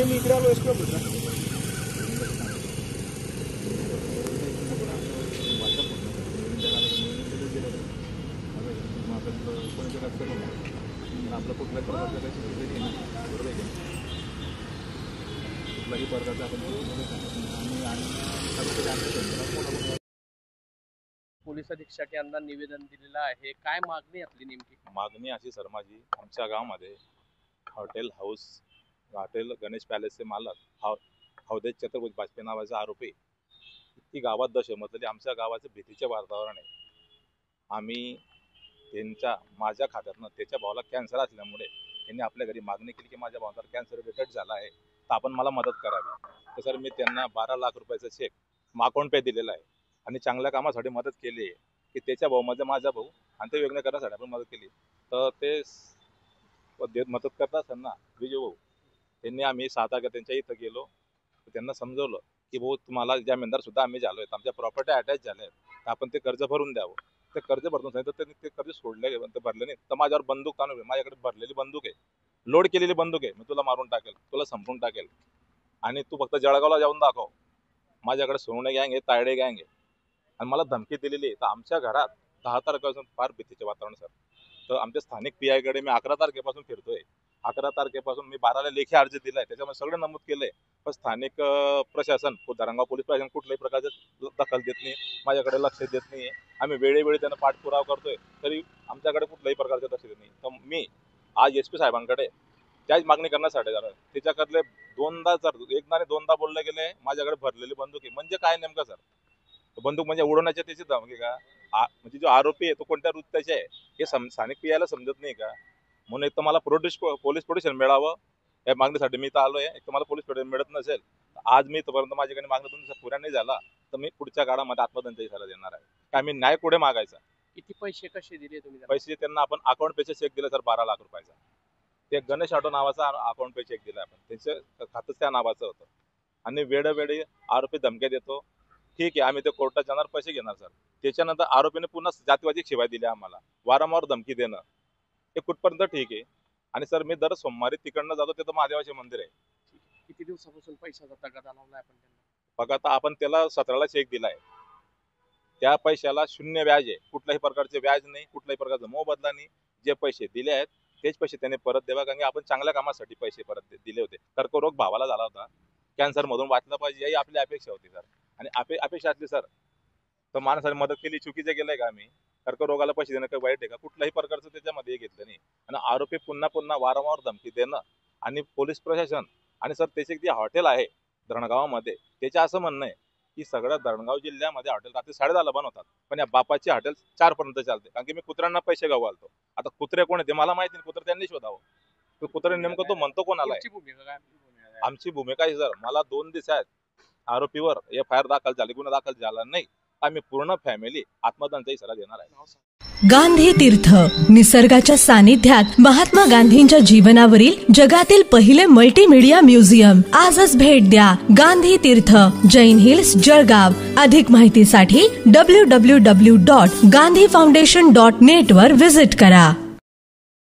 नाही मी इकडे आलो एसपी ऑफिसला. आपलं कुठल्याही प्रकारचा कुठलाही प्रकारचा आपण पोलीस अधीक्षक यांना निवेदन दिलेलं आहे. काय मागणी आपली नेमकी? मागणी अशी सर माझी, आमच्या गावामध्ये हॉटेल गणेश पॅलेसचे मालक अवधेश छत्रपती बाजपेयी नावाचा आरोपी इतकी गावात दहशत आमच्या गावाचं भीतीचे वातावरण आहे. आम्ही माझ्या खात्यातनं त्याच्या भावाला कॅन्सर असल्यामुळे त्यांनी आपल्या घरी मागणी केली की माझ्या भावाला कॅन्सर डिटेक्ट झाला आहे तर आपण मला मदत करावी. तर सर मी त्यांना 12 लाख रुपयाचा चेक अकाउंट पे दिलेला आहे आणि चांगल्या कामासाठी मदत केली आहे की त्याच्या भाऊमध्ये माझा भाऊ आणि ते वेगळं करण्यासाठी आपण मदत केली. तर ते मदत करत असताना विजय भाऊ त्यांनी आम्ही 6 तारखेला त्यांच्या इथं गेलो. त्यांना समजवलं की भाऊ तुम्हाला जामीनदार सुद्धा आम्ही झालो आहेत, आमच्या प्रॉपर्टी अटॅच झाल्या आहेत तर आपण ते कर्ज भरून द्यावं. ते कर्ज भरतो सांगितलं तर त्यांनी ते कर्ज सोडले भरले नाही. तर माझ्यावर बंदूक ताणून माझ्याकडे भरलेली बंदूक आहे, लोड केलेली बंदूक आहे, मी तुला मारून टाकेल, तुला संपून टाकेल आणि तू फक्त जळगावला जाऊन दाखव. माझ्याकडे सोने गँग आहे, तायडे गँग आहे आणि मला धमकी दिलेली आहे. तर आमच्या घरात 10 तारखेपासून फार भीतीचे वातावरण सर. तर आमच्या स्थानिक PI कडे मी 11 तारखेपासून फिरतोय. 11 तारखेपासून मी 12ला लेखी अर्ज दिलाय, त्याच्यामध्ये सगळं नमूद केलंय. पण स्थानिक प्रशासन धरणगाव पोलीस प्रशासन कुठल्याही प्रकारचे दखल देत नाही, माझ्याकडे लक्ष देत नाहीये. आम्ही वेळोवेळी त्यांना पाठपुरावा करतोय तरी आमच्याकडे कुठल्याही प्रकारचे लक्ष देत नाही. तर मी आज SP साहेबांकडे त्याच मागणी करण्यासाठी झालं. त्याच्याकडले एकदा आणि दोनदा बोलले गेले माझ्याकडे भरलेली बंदूक आहे. म्हणजे काय नेमकं सर? बंदूक म्हणजे उडवण्याची त्याची धमकी का? म्हणजे जो आरोपी आहे तो कोणत्या वृत्ताचे आहे हे स्थानिक PIला समजत नाही का? म्हणून एक तर मला पोलीस प्रोटेक्शन मिळावं या मागणीसाठी मी इथं आलोय. एक तर मला पोलीस प्रोटेक्शन मिळत नसेल आज मी इथपर्यंत माझ्याकडे मागणं 2 दिवसात पुऱ्या नाही झाला तर मी पुढच्या काळामध्ये आत्मदहनचा इशारा देणार आहे. काय मी न्याय पुढे मागायचा. किती पैसे कसे दिले तुम्ही? पैसे त्यांना आपण अकाउंट पेचे चेक दिले सर 12 लाख रुपयाचा. ते गणेश ऑटो नावाचा अकाउंट पे चेक दिला आपण, त्यांचं खातंच त्या नावाचं होतं. आणि वेळोवेळी आरोपी धमक्या देतो. ठीक आहे आम्ही ते कोर्टात जाणार, पैसे घेणार सर. त्याच्यानंतर आरोपीने पुन्हा जातीवादी शिवाय दिल्या आम्हाला, वारंवार धमकी देणं हे कुठपर्यंत ठीक आहे? आणि सर मी दर सोमवारी तिकडनं जातो, तिथं महादेवाचे मंदिर आहे. किती दिवसापासून पैशाचा तगादा लावलाय आपण त्यांना? बघा आता आपण त्याला 17ला चेक दिलाय, त्या पैशाला 0 व्याज आहे, कुठल्याही प्रकारचे व्याज नाही, कुठल्याही प्रकारचा मोबदला नाही. जे पैसे दिले आहेत तेच पैसे त्याने परत द्यावा, कारण की आपण चांगल्या कामासाठी पैसे परत दिले होते. कर्करोग भावाला झाला होता, कॅन्सर मधून वाचला पाहिजे ही आपली अपेक्षा होती सर. आणि अपेक्षा असली सर तर माणसाने मदत केली, चुकीचे केलंय का आम्ही? कर्करोगाला पैसे देणं काही वाईट आहे का? कुठल्याही प्रकारचं त्याच्यामध्ये घेतलं नाही. आणि आरोपी पुन्हा वारंवार धमकी देणं आणि पोलीस प्रशासन आणि सर त्याचे जे हॉटेल आहे धरणगावामध्ये त्याचे असं म्हणणं आहे की सगळ्या धरणगाव जिल्ह्यामध्ये हॉटेल रात्री 10:30ला बंद होतात, पण या बापाची हॉटेल 4 पर्यंत चालते. कारण की मी कुत्र्यांना पैसे गवालतो. आता कुत्रे कोण आहे ते मला माहिती नाही, कुत्रे त्यांनी शोधावं. तो कुत्रे नेमकं तो म्हणतो कोणाला आहे? आमची भूमिका आहे सर, मला 2 दिवसात आरोपीवर FIR दाखल झाली, गुन्हा दाखल झाला नाही, आम्ही पूर्ण फॅमिली आत्मदहनचा इशारा देणार आहे. गांधी तीर्थ निसर्गाच्या सानिध्यात महात्मा गांधींच्या जीवनावरील जगातील पहिले मल्टीमीडिया म्युझियम. आजच भेट द्या. गांधी तीर्थ, जैन हिल्स, जळगाव. अधिक माहितीसाठी www.gandhifoundation.net वर व्हिजिट करा.